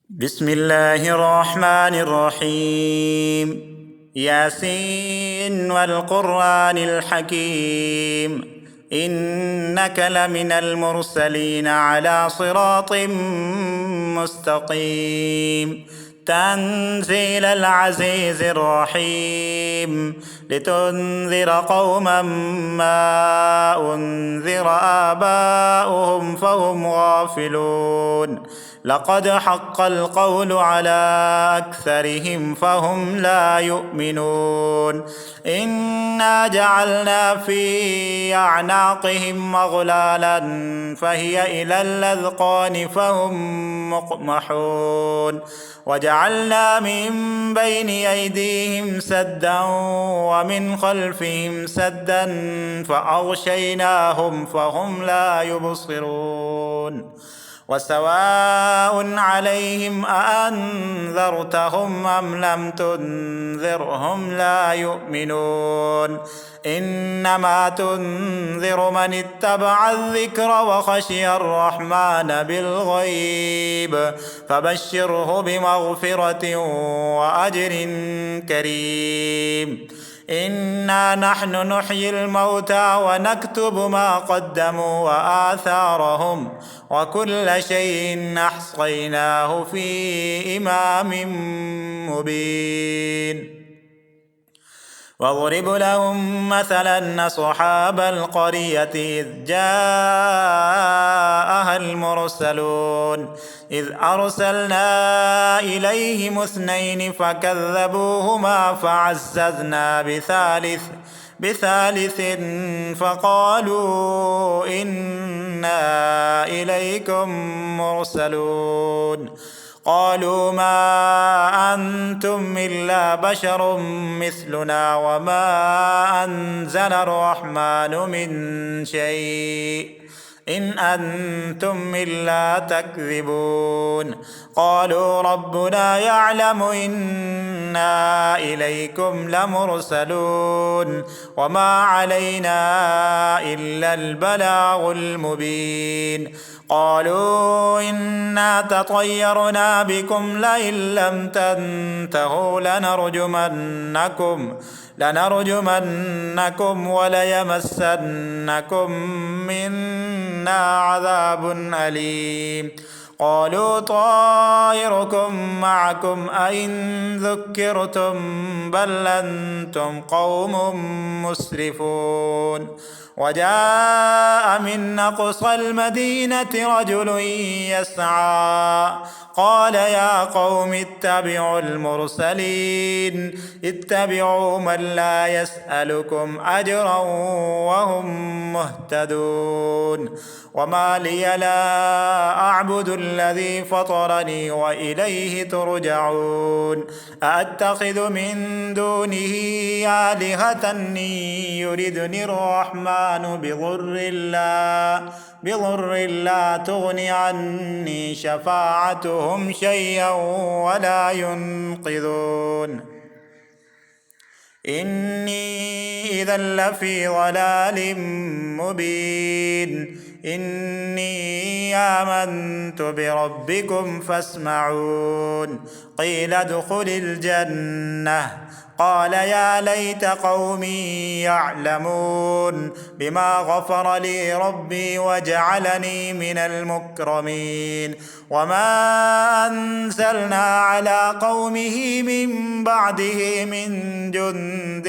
بسم الله الرحمن الرحيم. ياسين والقرآن الحكيم، إنك لمن المرسلين على صراط مستقيم. تنزيل العزيز الرحيم، لتنذر قوما ما أنذر آباؤهم فهم غافلون. لقد حق القول على أكثرهم فهم لا يؤمنون. إنا جعلنا في أعناقهم أغلالا فهي إلى الأذقان فهم مقمحون. وجعلنا من بين أيديهم سدا ومن خلفهم سدا فأغشيناهم فهم لا يبصرون. وسواء عليهم أأنذرتهم أم لم تنذرهم لا يؤمنون. إنما تنذر من اتبع الذكر وخشي الرحمن بالغيب، فبشره بمغفرة وأجر كريم. إنا نحن نحيي الموتى ونكتب ما قدموا وآثارهم، وكل شيء أحصيناه في إمام مبين. واضرب لهم مثلا أصحاب القرية إذ جاءها المرسلون إذ أرسلنا إليهم اثنين فكذبوهما فعززنا بثالث فقالوا إنا إليكم مرسلون. قالوا ما أنتم إلا بشر مثلنا وما أنزل الرحمن من شيء إن أنتم إلا تكذبون. قالوا ربنا يعلم إنا إليكم لمرسلون وما علينا إلا البلاغ المبين. قالوا إنا تطيرنا بكم لئن لم تنتهوا لنرجمنكم وليمسنكم منا عذاب أليم. قالوا طائركم معكم أئن ذكرتم بل أنتم قوم مسرفون. وجاء من أقصى المدينة رجل يسعى قال يا قوم اتبعوا المرسلين اتبعوا من لا يسألكم أجرا وهم مهتدون. وما لي لا أعبد الذي فطرني وإليه ترجعون. أأتخذ من دونه آلهة يردني الرحمن بضر لا تغن عني شفاعتهم شيئا ولا ينقذون. إني إذا لفي ضلال مبين. إني آمنت بربكم فاسمعون. قيل ادخل الجنة قال يا ليت قومي يعلمون بما غفر لي ربي وجعلني من المكرمين. وما أنزلنا على قومه من بعده من جند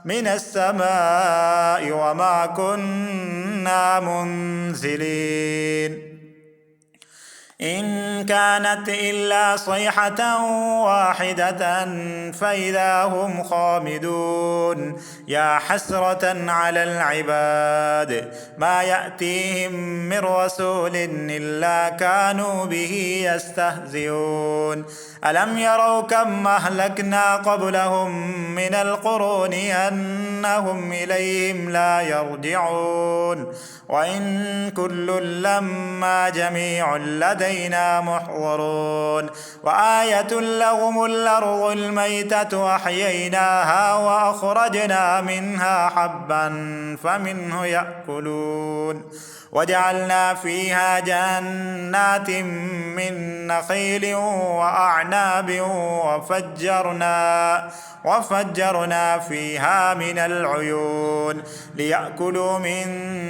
من السماء وما كنا منزلين. إن كانت إلا صيحة واحدة فإذا هم خامدون. يا حسرة على العباد ما يأتيهم من رسول إلا كانوا به يستهزئون. ألم يروا كم أهلكنا قبلهم من القرون أنهم إليهم لا يرجعون. وإن كل لما جميع لدينا محضرون. وآية لهم الأرض الميتة أحييناها وأخرجنا منها حبا فمنه يأكلون وجعلنا فيها جنات من نخيل وأعناب وفجرنا فيها من العيون ليأكلوا من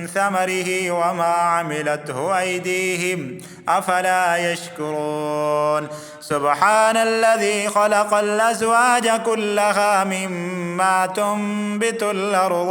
ثمره وما عملته أيديهم أفلا يشكرون سبحان الذي خلق الأزواج كلها مما تنبت الأرض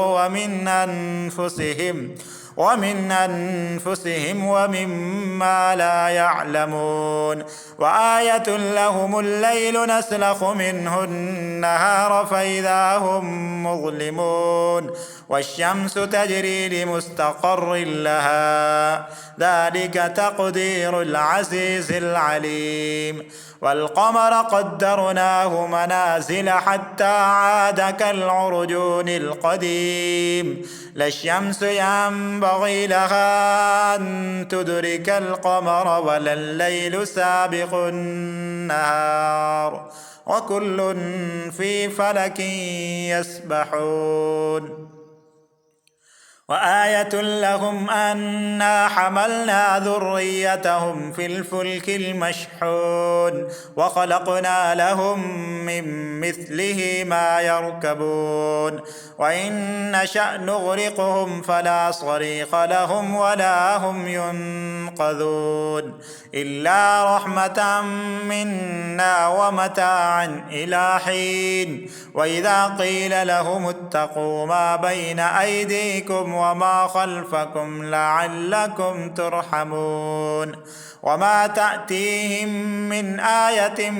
ومن أنفسهم ومما لا يعلمون وآية لهم الليل نسلخ منه النهار فإذا هم مظلمون والشمس تجري لمستقر لها ذلك تقدير العزيز العليم والقمر قدرناه منازل حتى عاد كالعرجون القديم لا الشمس ينبغي لها أن تدرك القمر ولا الليل سابق النهار وكل في فلك يسبحون وآية لهم أنا حملنا ذريتهم في الفلك المشحون وخلقنا لهم من مثله ما يركبون وإن نشأ نغرقهم فلا صريخ لهم ولا هم ينقذون إلا رحمة منا ومتاعا إلى حين وإذا قيل لهم اتقوا ما بين أيديكم وما خلفكم لعلكم ترحمون وما تأتيهم من آية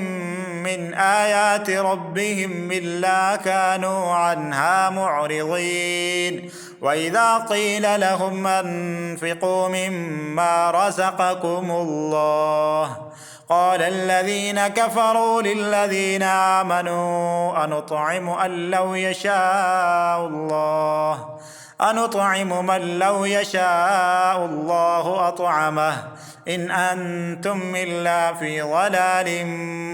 من آيات ربهم إلا كانوا عنها معرضين وإذا قيل لهم أنفقوا مما رزقكم الله قال الذين كفروا للذين آمنوا أنطعم من لو يشاء الله أطعمه إن أنتم إلا في ضلال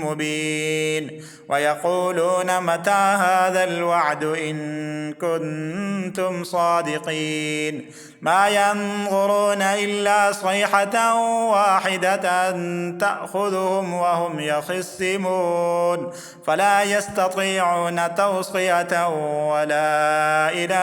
مبين ويقولون متى هذا الوعد إن كنتم صادقين ما ينظرون إلا صيحة واحدة تأخذهم وهم يخصمون فلا يستطيعون توصية ولا إلى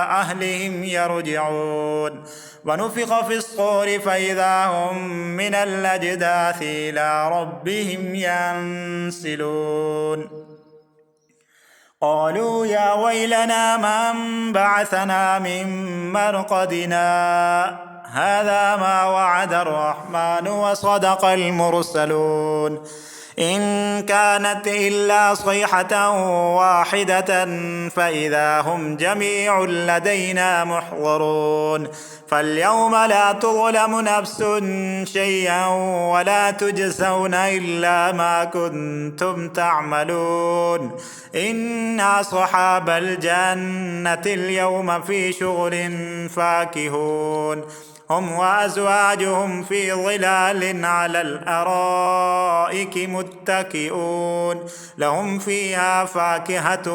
أهلهم يرجعون ونفخ في الصور فإذا هم من الأجداث إلى ربهم ينسلون قالوا يا ويلنا من بعثنا من مرقدنا هذا ما وعد الرحمن وصدق المرسلون إن كانت إلا صيحة واحدة فإذا هم جميع لدينا محضرون فاليوم لا تظلم نفس شيئا ولا تجزون إلا ما كنتم تعملون إنا أصحاب الجنة اليوم في شغل فاكهون هم وأزواجهم في ظلال على الأرائك متكئون لهم فيها فاكهة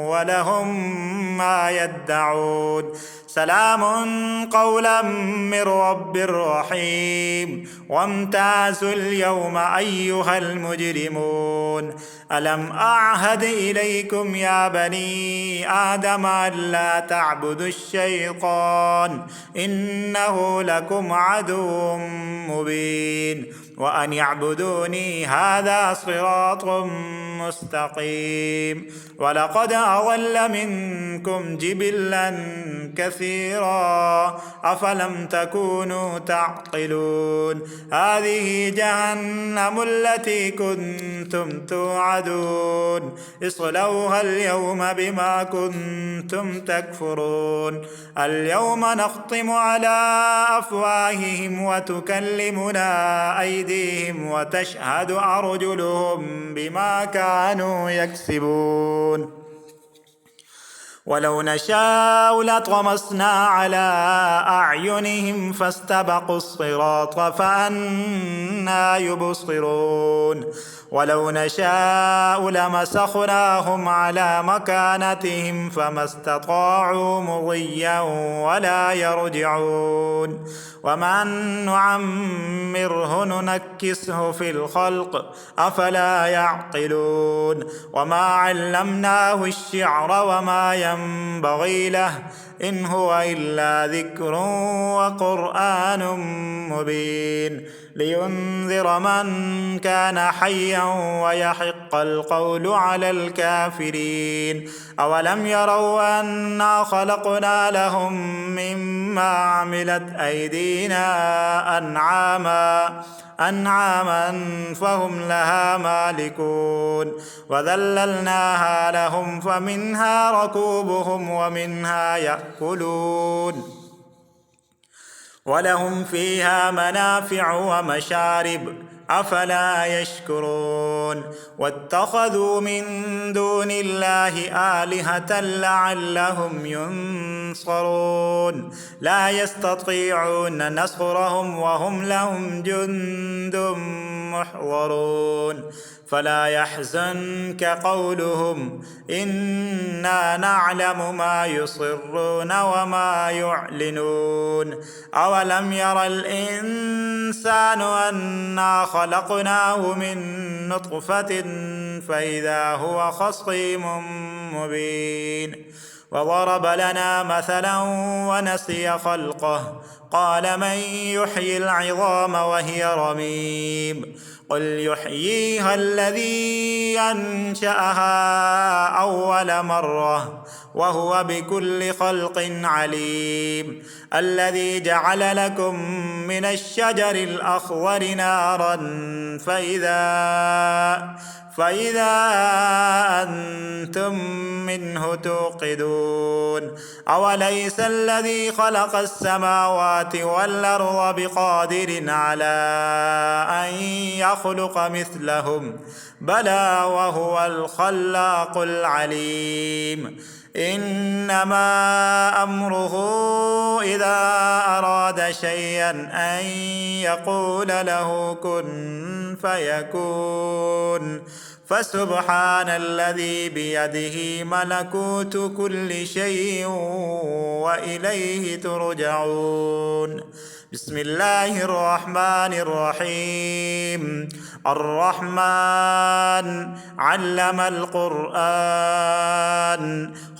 ولهم ما يدعون سلام قولا من رب رحيم وامتازوا اليوم أيها المجرمون ألم أعهد إليكم يا بني آدم ألا تعبدوا الشيطان إنه لكم عدو مبين وأن يعبدوني هذا صراط مستقيم ولقد أضل منكم جبلا كثيرا أفلم تكونوا تعقلون هذه جهنم التي كنتم توعدون اصلوها اليوم بما كنتم تكفرون اليوم نختم على أفواههم وتكلمنا أيديهم وتشهد أرجلهم بما كانوا يكسبون ولو نشاء لطمسنا على أعينهم فاستبقوا الصراط فأنى يبصرون ولو نشاء لمسخناهم على مكانتهم فما استطاعوا مضيا ولا يرجعون ومن نعمره ننكسه في الخلق أفلا يعقلون وما علمناه الشعر وما ينبغي له إن هو إلا ذكر وقرآن مبين لينذر من كان حيا ويحق القول على الكافرين أولم يروا أنا خلقنا لهم مما عملت أيدينا أنعاما فهم لها مالكون وذللناها لهم فمنها ركوبهم ومنها يأكلون ولهم فيها منافع ومشارب أفلا يشكرون واتخذوا من دون الله آلهة لعلهم ينصرون لا يستطيعون نصرهم وهم لهم جند محضرون فلا يحزنك قولهم إنا نعلم ما يصرون وما يعلنون أولم ير الإنسان أنا خلقناه من نطفة فإذا هو خصيم مبين وضرب لنا مثلا ونسي خلقه قال من يحيي العظام وهي رميم قل يحييها الذي أنشأها أول مرة وهو بكل خلق عليم الذي جعل لكم من الشجر الأخضر نارا فإذا أنتم منه توقدون أوليس الذي خلق السماوات والأرض بقادر على أن يخلق مثلهم بلى وهو الخلاق العليم إنما أمره إذا أراد شيئا أن يقول له كن فيكون فسبحان الذي بيده ملكوت كل شيء وإليه ترجعون بسم الله الرحمن الرحيم الرحمن علم القرآن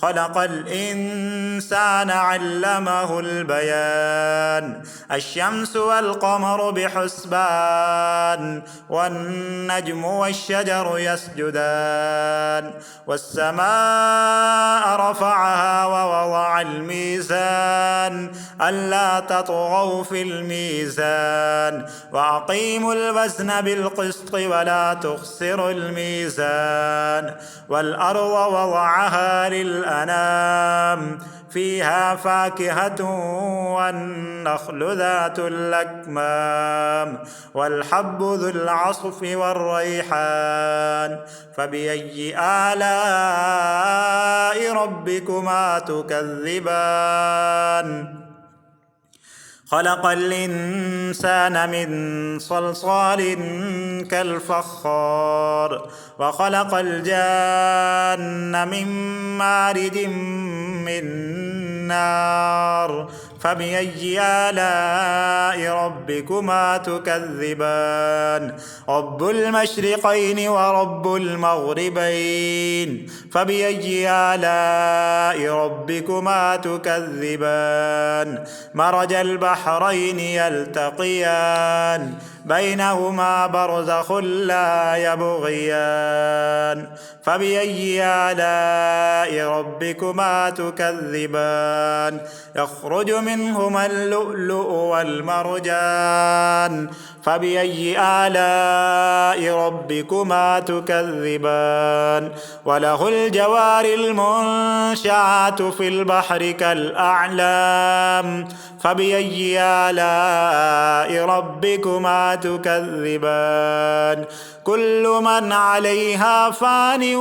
خلق الإنسان علمه البيان الشمس والقمر بحسبان والنجم والشجر يسجدان والسماء رفعها ووضع الميزان ألا تطغوا في الميزان وأقيموا الوزن بالقسط ولا تخسروا الميزان والأرض وضعها للأنام فيها فاكهة والنخل ذات الأكمام والحب ذو العصف والريحان فبأي آلاء ربكما تكذبان خلق الإنسان من صلصال كالفخار وخلق الجان من مارد من نار فبأي آلاء ربكما تكذبان رب المشرقين ورب المغربين فبأي آلاء ربكما تكذبان مرج البحرين يلتقيان بينهما برزخ لا يبغيان فبأي آلاء ربكما تكذبان يخرج منهما اللؤلؤ والمرجان فبأي آلاء ربكما تكذبان وله الجوار المنشآت في البحر كالأعلام فبأي آلاء ربكما تكذبان كل من عليها فان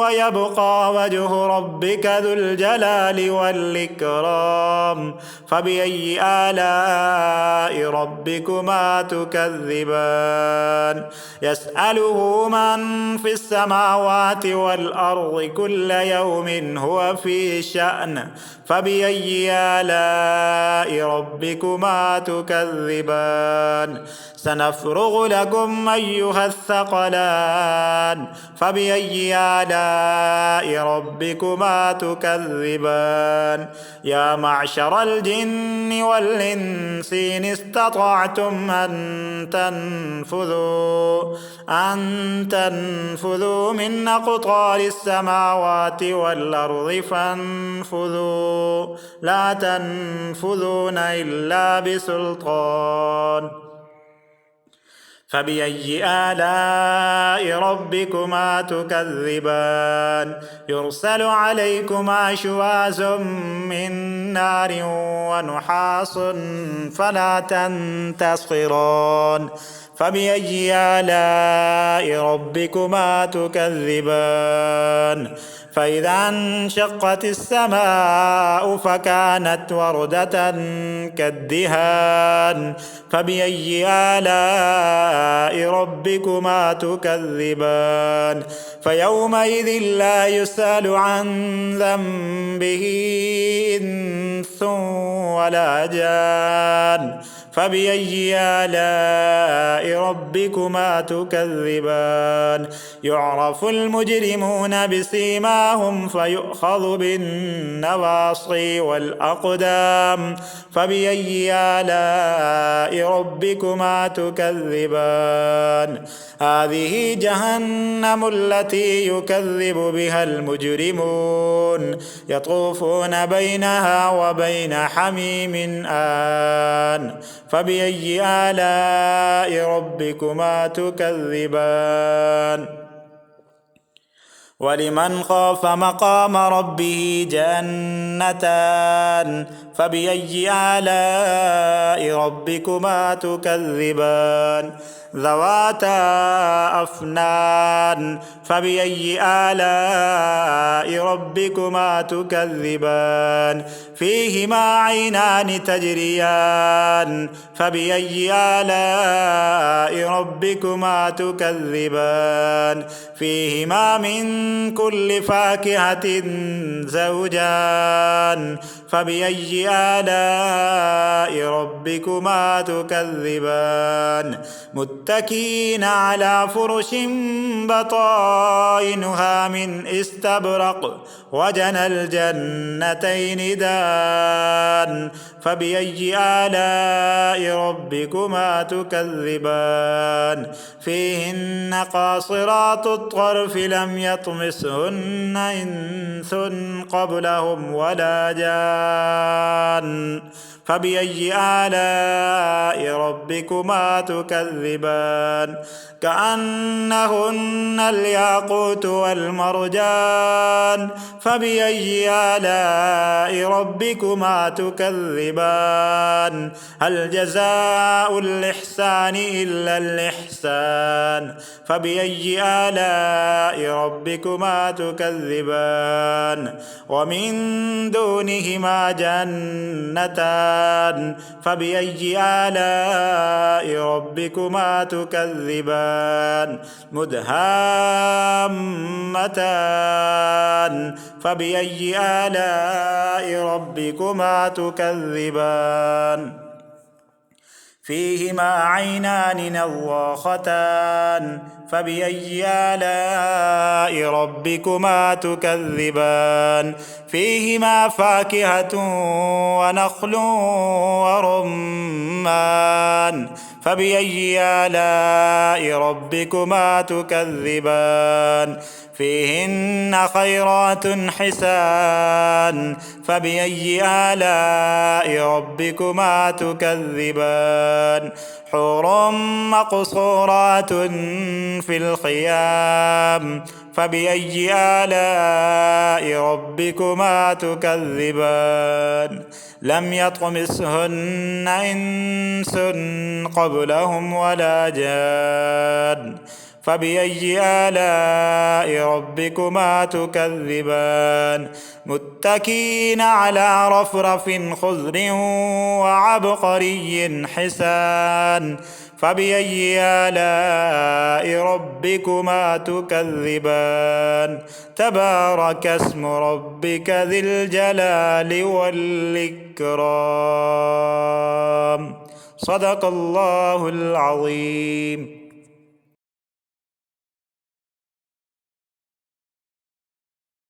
ويبقى وجه ربك ذو الجلال والإكرام فبأي آلاء ربكما تكذبان يسأله من في السماوات والأرض كل يوم هو في شأن فبأي آلاء ربكما تكذبان سنفرغ لكم أيها الثقلان فبأي آلاء ربكما تكذبان يا معشر الجن والإنس إن استطعتم أن تنفذوا من أقطار السماوات والأرض فانفذوا لا تنفذون إلا بسلطان فبأي آلاء ربكما تكذبان يرسل عليكما شواظ من نار ونحاس فلا تنتصران فبأي آلاء ربكما تكذبان فإذا انشقت السماء فكانت وردة كالدهان فبأي آلاء ربكما تكذبان فيومئذ لا يسأل عن ذنبه إنس ولا جان فبأي آلاء ربكما تكذبان يعرف المجرمون بسيماهم فيؤخذ بالنواصي والأقدام فبأي آلاء ربكما تكذبان هذه جهنم التي يكذب بها المجرمون يطوفون بينها وبين حميم آن فبأي آلاء ربكما تكذبان ولمن خاف مقام ربه جنتان فبأي آلاء ربكما تكذبان ذواتا أفنان فبأي آلاء ربكما تكذبان فيهما عينان تجريان فبأي آلاء ربكما تكذبان فيهما من كل فاكهة زوجان فبأي آلاء ربكما تكذبان متكئين على فرش بطائنها من استبرق وجنى الجنتين دان فبأي آلاء ربكما تكذبان فيهن قاصرات الطرف لم يطمسهن إنس قبلهم ولا جان فبأي آلاء ربكما تكذبان كأنهن الياقوت والمرجان فبأي آلاء ربكما تكذبان هل جزاء الإحسان إلا الإحسان فبأي آلاء ربكما تكذبان ومن دونهما جنتان فبأي آلاء ربكما تكذبان مدهامتان فبأي آلاء ربكما تكذبان فيهما عينان نضاختان فبأي آلاء ربكما تكذبان فيهما فاكهة ونخل ورمان فبأي آلاء ربكما تكذبان فيهن خيرات حسان فبأي آلاء ربكما تكذبان حور مقصورات في الخيام فبأي آلاء ربكما تكذبان لم يطمثهن إنس قبلهم ولا جان فبأي آلاء ربكما تكذبان متكئين على رفرف خضر وعبقري حسان فبأي آلاء ربكما تكذبان تبارك اسم ربك ذي الجلال والإكرام صدق الله العظيم.